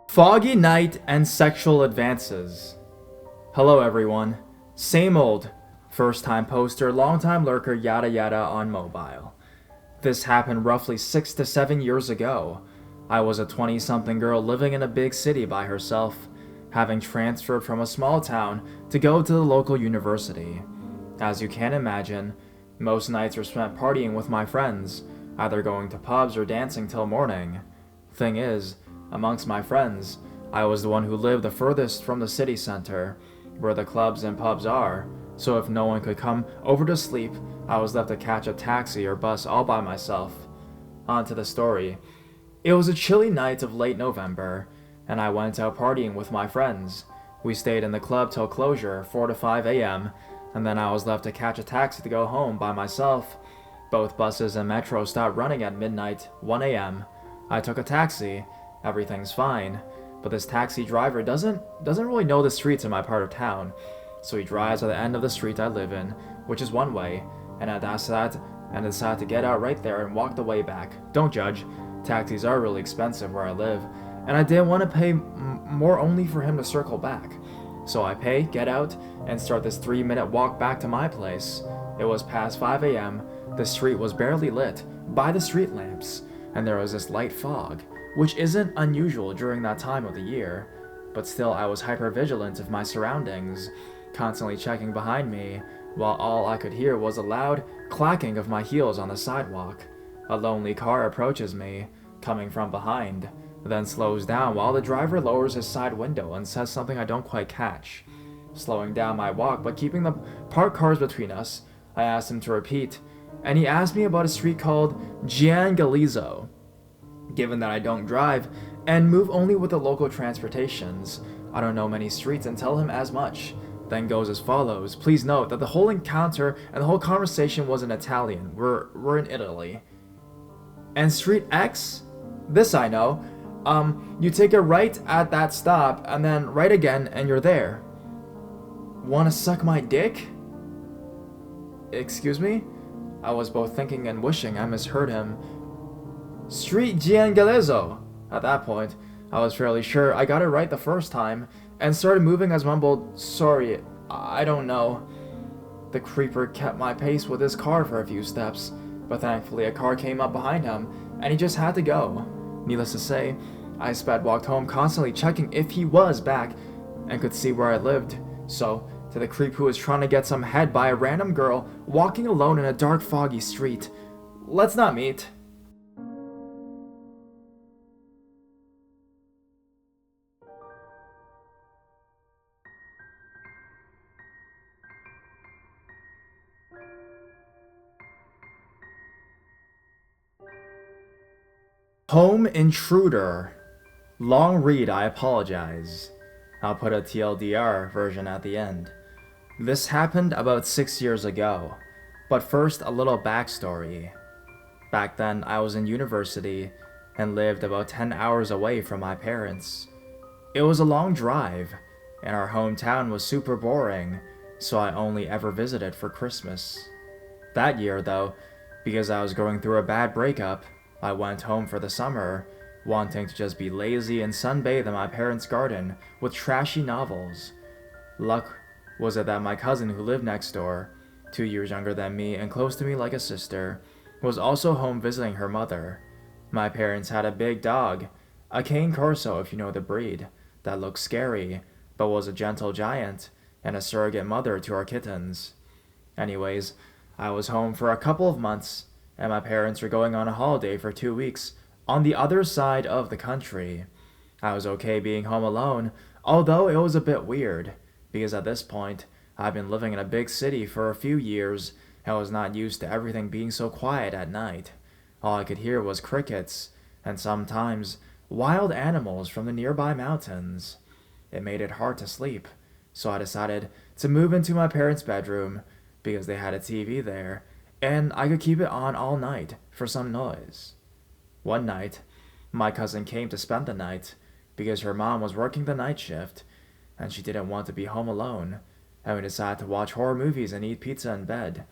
Foggy night and sexual advances. Hello everyone. Same old. First time poster, long time lurker, yada yada on mobile. This happened roughly 6 to 7 years ago. I was a 20-something girl living in a big city by herself, having transferred from a small town to go to the local university. As you can imagine, most nights were spent partying with my friends, either going to pubs or dancing till morning. Thing is, amongst my friends, I was the one who lived the furthest from the city center, where the clubs and pubs are, so if no one could come over to sleep, I was left to catch a taxi or bus all by myself. On to the story. It was a chilly night of late November, and I went out partying with my friends. We stayed in the club till closure, 4 to 5 a.m., and then I was left to catch a taxi to go home by myself. Both buses and metro stopped running at midnight, 1 a.m. I took a taxi. Everything's fine, but this taxi driver doesn't really know the streets in my part of town, so he drives at the end of the street I live in, which is one way, and I decided to get out right there and walk the way back. Don't judge, taxis are really expensive where I live, and I didn't want to pay more only for him to circle back. So I pay, get out, and start this 3-minute walk back to my place. It was past 5 a.m., the street was barely lit by the street lamps, and there was this light fog, which isn't unusual during that time of the year, but still I was hyper-vigilant of my surroundings, constantly checking behind me, while all I could hear was a loud clacking of my heels on the sidewalk. A lonely car approaches me, coming from behind, then slows down while the driver lowers his side window and says something I don't quite catch. Slowing down my walk but keeping the parked cars between us, I asked him to repeat, and he asked me about a street called Giangalizzo. Given that I don't drive and move only with the local transportations, I don't know many streets and tell him as much. Then goes as follows. Please note that the whole encounter and the whole conversation was in Italian. We're in Italy. And street X? This I know. You take a right at that stop and then right again and you're there. Wanna suck my dick? Excuse me? I was both thinking and wishing I misheard him. Street Giangalizzo. At that point, I was fairly sure I got it right the first time, and started moving as mumbled, sorry, I don't know. The creeper kept my pace with his car for a few steps, but thankfully a car came up behind him, and he just had to go. Needless to say, I walked home constantly checking if he was back, and could see where I lived. So, to the creep who was trying to get some head by a random girl walking alone in a dark foggy street, let's not meet. Home intruder. Long read, I apologize. I'll put a TLDR version at the end. This happened about 6 years ago, but first a little backstory. Back then I was in university and lived about 10 hours away from my parents. It was a long drive, and our hometown was super boring, so I only ever visited for Christmas. That year though, because I was going through a bad breakup, I went home for the summer, wanting to just be lazy and sunbathe in my parents' garden with trashy novels. Luck was it that my cousin who lived next door, 2 years younger than me and close to me like a sister, was also home visiting her mother. My parents had a big dog, a cane corso if you know the breed, that looked scary, but was a gentle giant, and a surrogate mother to our kittens. Anyways, I was home for a couple of months, and my parents were going on a holiday for 2 weeks on the other side of the country. I was okay being home alone, although it was a bit weird, because at this point, I've been living in a big city for a few years and was not used to everything being so quiet at night. All I could hear was crickets, and sometimes wild animals from the nearby mountains. It made it hard to sleep, so I decided to move into my parents' bedroom, because they had a TV there, and I could keep it on all night for some noise. One night, my cousin came to spend the night, because her mom was working the night shift, and she didn't want to be home alone, and we decided to watch horror movies and eat pizza in bed.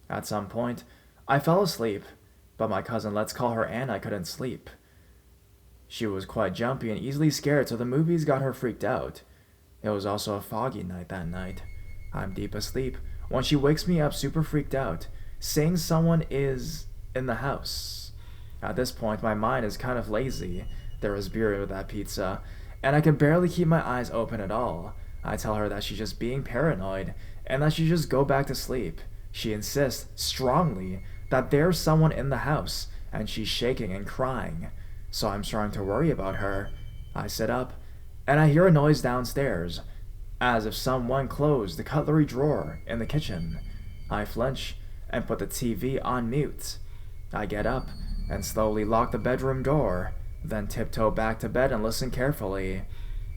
At some point, I fell asleep, but my cousin, let's call her Anna, couldn't sleep. She was quite jumpy and easily scared, so the movies got her freaked out. It was also a foggy night that night. I'm deep asleep when she wakes me up super freaked out, saying someone is in the house. At this point, my mind is kind of lazy. There was beer with that pizza, and I can barely keep my eyes open at all. I tell her that she's just being paranoid and that she should just go back to sleep. She insists strongly that there's someone in the house, and she's shaking and crying. So I'm starting to worry about her. I sit up, and I hear a noise downstairs, as if someone closed the cutlery drawer in the kitchen. I flinch and put the TV on mute. I get up and slowly lock the bedroom door, then tiptoe back to bed and listen carefully.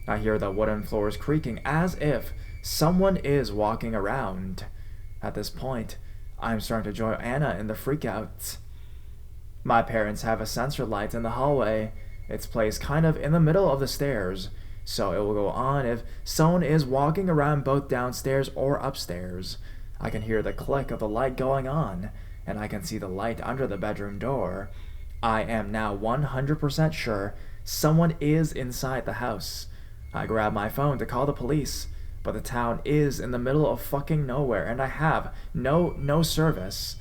I hear the wooden floors creaking as if someone is walking around. At this point, I'm starting to join Anna in the freakouts. My parents have a sensor light in the hallway. It's placed kind of in the middle of the stairs, so it will go on if someone is walking around both downstairs or upstairs. I can hear the click of the light going on, and I can see the light under the bedroom door. I am now 100% sure someone is inside the house. I grab my phone to call the police, but the town is in the middle of fucking nowhere and I have no service.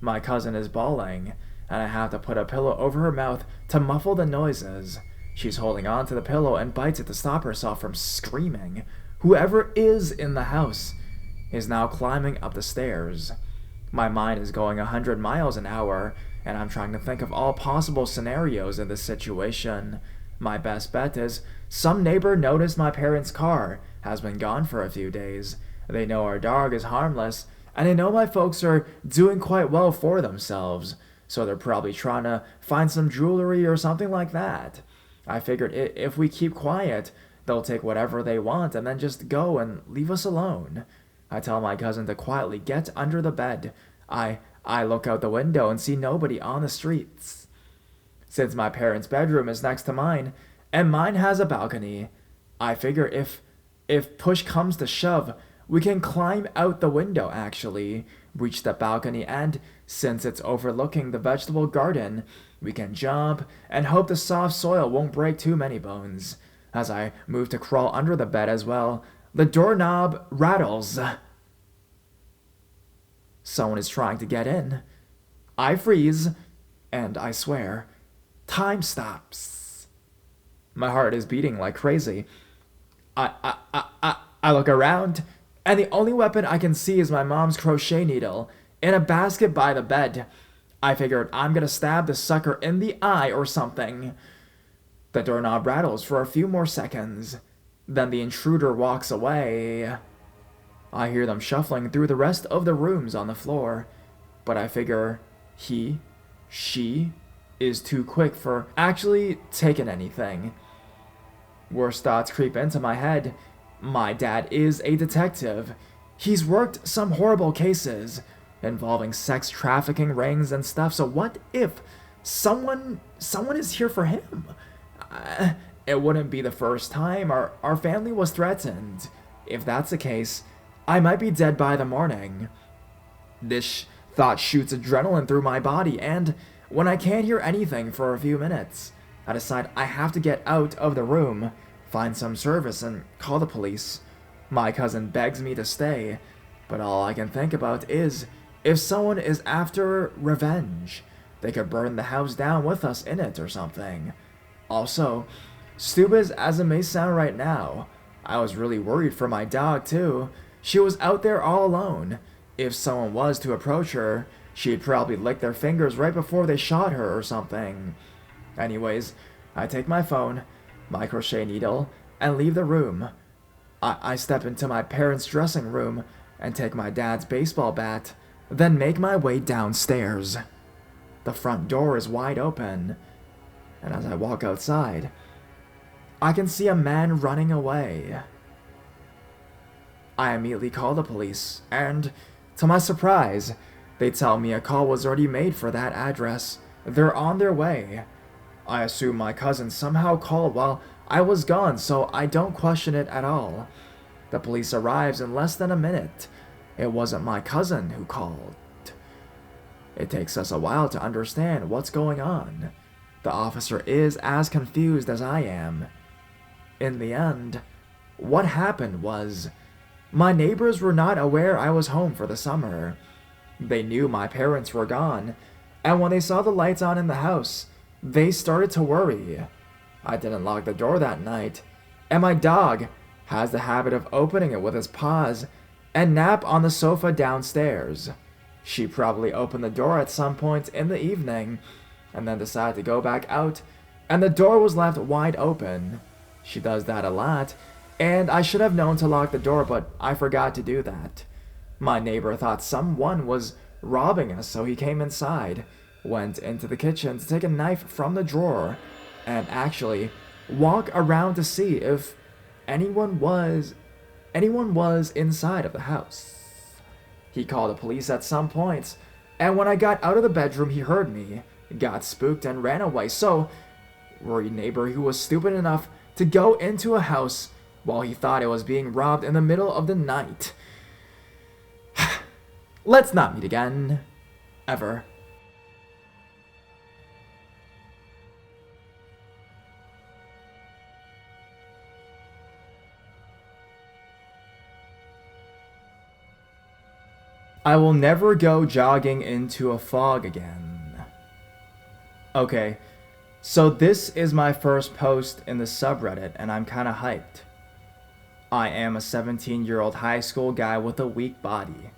My cousin is bawling, and I have to put a pillow over her mouth to muffle the noises. She's holding on to the pillow and bites it to stop herself from screaming. Whoever is in the house is now climbing up the stairs. My mind is going 100 miles an hour, and I'm trying to think of all possible scenarios in this situation. My best bet is some neighbor noticed my parents' car has been gone for a few days. They know our dog is harmless, and they know my folks are doing quite well for themselves, so they're probably trying to find some jewelry or something like that. I figured if we keep quiet, they'll take whatever they want and then just go and leave us alone. I tell my cousin to quietly get under the bed. I look out the window and see nobody on the streets. Since my parents' bedroom is next to mine, and mine has a balcony, I figure if push comes to shove, we can climb out the window actually, reach the balcony, and since it's overlooking the vegetable garden, we can jump and hope the soft soil won't break too many bones. As I move to crawl under the bed as well, the doorknob rattles. Someone is trying to get in. I freeze, and I swear, time stops. My heart is beating like crazy. I look around, and the only weapon I can see is my mom's crochet needle in a basket by the bed. I figured I'm gonna stab the sucker in the eye or something. The doorknob rattles for a few more seconds. Then the intruder walks away. I hear them shuffling through the rest of the rooms on the floor, but I figure she is too quick for actually taking anything. Worse thoughts creep into my head. My dad is a detective. He's worked some horrible cases involving sex trafficking rings and stuff, so what if someone is here for him? It wouldn't be the first time our family was threatened. If that's the case, I might be dead by the morning. This thought shoots adrenaline through my body, and when I can't hear anything for a few minutes, I decide I have to get out of the room, find some service, and call the police. My cousin begs me to stay, but all I can think about is if someone is after revenge, they could burn the house down with us in it or something. Also, stupid as it may sound right now, I was really worried for my dog too. She was out there all alone. If someone was to approach her, she'd probably lick their fingers right before they shot her or something. Anyways, I take my phone, my crochet needle, and leave the room. I step into my parents' dressing room and take my dad's baseball bat, then make my way downstairs. The front door is wide open, and as I walk outside, I can see a man running away. I immediately call the police, and to my surprise, they tell me a call was already made for that address. They're on their way. I assume my cousin somehow called while I was gone, so I don't question it at all. The police arrives in less than a minute. It wasn't my cousin who called. It takes us a while to understand what's going on. The officer is as confused as I am. In the end, what happened was, my neighbors were not aware I was home for the summer. They knew my parents were gone, and when they saw the lights on in the house, they started to worry. I didn't lock the door that night, and my dog has the habit of opening it with his paws and nap on the sofa downstairs. She probably opened the door at some point in the evening and then decided to go back out, and the door was left wide open. She does that a lot, and I should have known to lock the door, but I forgot to do that. My neighbor thought someone was robbing us, so he came inside, went into the kitchen to take a knife from the drawer, and actually walk around to see if anyone was inside of the house. He called the police at some point, and when I got out of the bedroom, he heard me, got spooked, and ran away. So, worried neighbor who was stupid enough to go into a house while he thought it was being robbed in the middle of the night. Let's not meet again. Ever. I will never go jogging into a fog again. Okay, so this is my first post in the subreddit, and I'm kinda hyped. I am a 17-year-old high school guy with a weak body.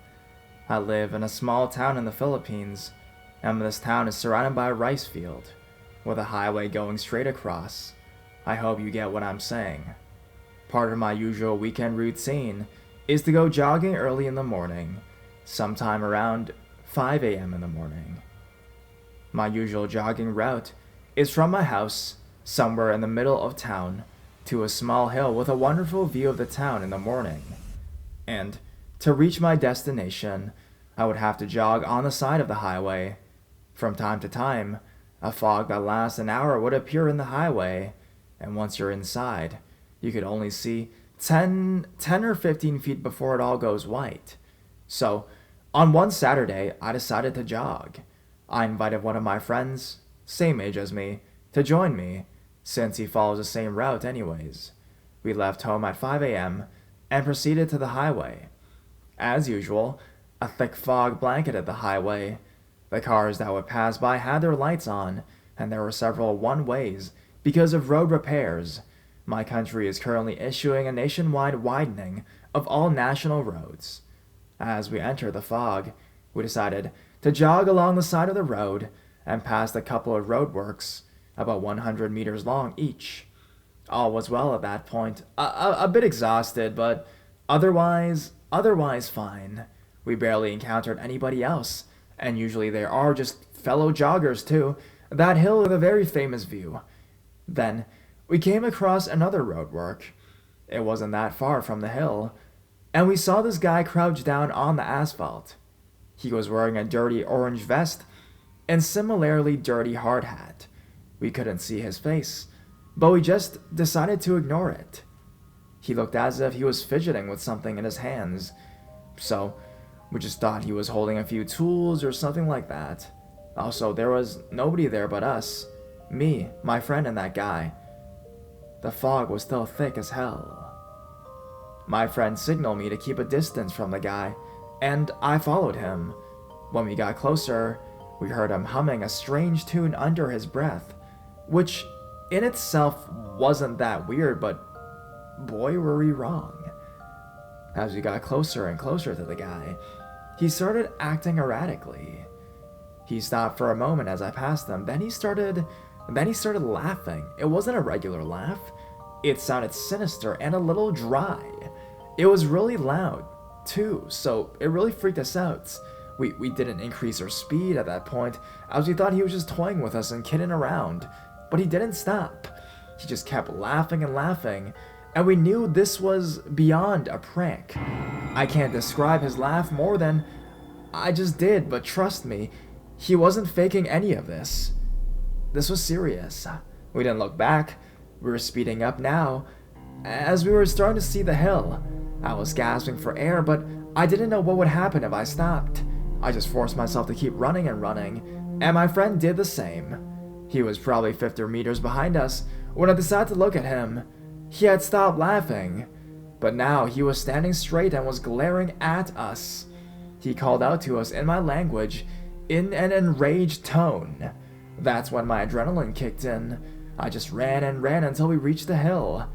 I live in a small town in the Philippines, and this town is surrounded by a rice field, with a highway going straight across. I hope you get what I'm saying. Part of my usual weekend routine is to go jogging early in the morning, sometime around 5 a.m. in the morning. My usual jogging route is from my house, somewhere in the middle of town, to a small hill with a wonderful view of the town in the morning. And to reach my destination, I would have to jog on the side of the highway. From time to time, a fog that lasts an hour would appear in the highway, and once you're inside, you could only see 10 or 15 feet before it all goes white. So, on one Saturday, I decided to jog. I invited one of my friends, same age as me, to join me, since he follows the same route anyways. We left home at 5 a.m. and proceeded to the highway. As usual, a thick fog blanketed the highway. The cars that would pass by had their lights on, and there were several one-ways because of road repairs. My country is currently issuing a nationwide widening of all national roads. As we entered the fog, we decided to jog along the side of the road and passed a couple of roadworks, about 100 meters long each. All was well at that point. A bit exhausted, but otherwise fine. We barely encountered anybody else, and usually there are just fellow joggers too. That hill with a very famous view. Then we came across another roadwork. It wasn't that far from the hill, and we saw this guy crouched down on the asphalt. He was wearing a dirty orange vest and similarly dirty hard hat. We couldn't see his face, but we just decided to ignore it. He looked as if he was fidgeting with something in his hands, so we just thought he was holding a few tools or something like that. Also, there was nobody there but us, me, my friend, and that guy. The fog was still thick as hell. My friend signaled me to keep a distance from the guy, and I followed him. When we got closer, we heard him humming a strange tune under his breath, which in itself wasn't that weird, but boy were we wrong. As we got closer and closer to the guy, he started acting erratically. He stopped for a moment as I passed him, then he started laughing. It wasn't a regular laugh. It sounded sinister and a little dry. It was really loud, too, so it really freaked us out. We didn't increase our speed at that point, as we thought he was just toying with us and kidding around. But he didn't stop. He just kept laughing and laughing, and we knew this was beyond a prank. I can't describe his laugh more than I just did, but trust me, he wasn't faking any of this. This was serious. We didn't look back. We were speeding up now. As we were starting to see the hill, I was gasping for air, but I didn't know what would happen if I stopped. I just forced myself to keep running and running, and my friend did the same. He was probably 50 meters behind us when I decided to look at him. He had stopped laughing, but now he was standing straight and was glaring at us. He called out to us in my language in an enraged tone. That's when my adrenaline kicked in. I just ran and ran until we reached the hill.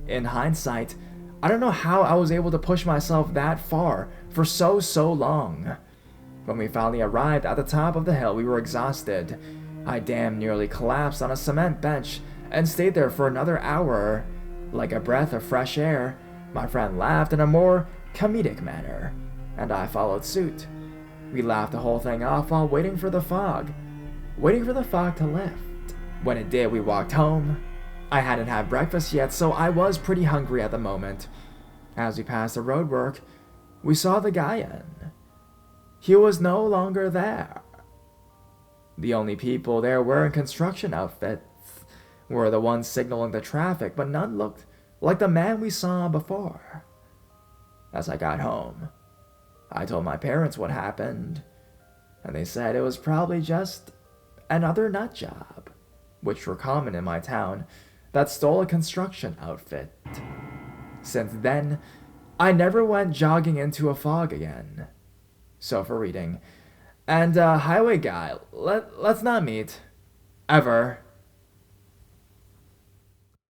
In hindsight, I don't know how I was able to push myself that far for so long. When we finally arrived at the top of the hill, we were exhausted. I damn nearly collapsed on a cement bench and stayed there for another hour. Like a breath of fresh air, my friend laughed in a more comedic manner, and I followed suit. We laughed the whole thing off while waiting for the fog to lift. When it did, we walked home. I hadn't had breakfast yet, so I was pretty hungry at the moment. As we passed the roadwork, we saw the guy in. He was no longer there. The only people there were in construction outfits, were the ones signaling the traffic, but none looked like the man we saw before. As I got home, I told my parents what happened, and they said it was probably just another nut job, which were common in my town, that stole a construction outfit. Since then, I never went jogging into a fog again. So for reading. And highway guy, let's not meet. Ever.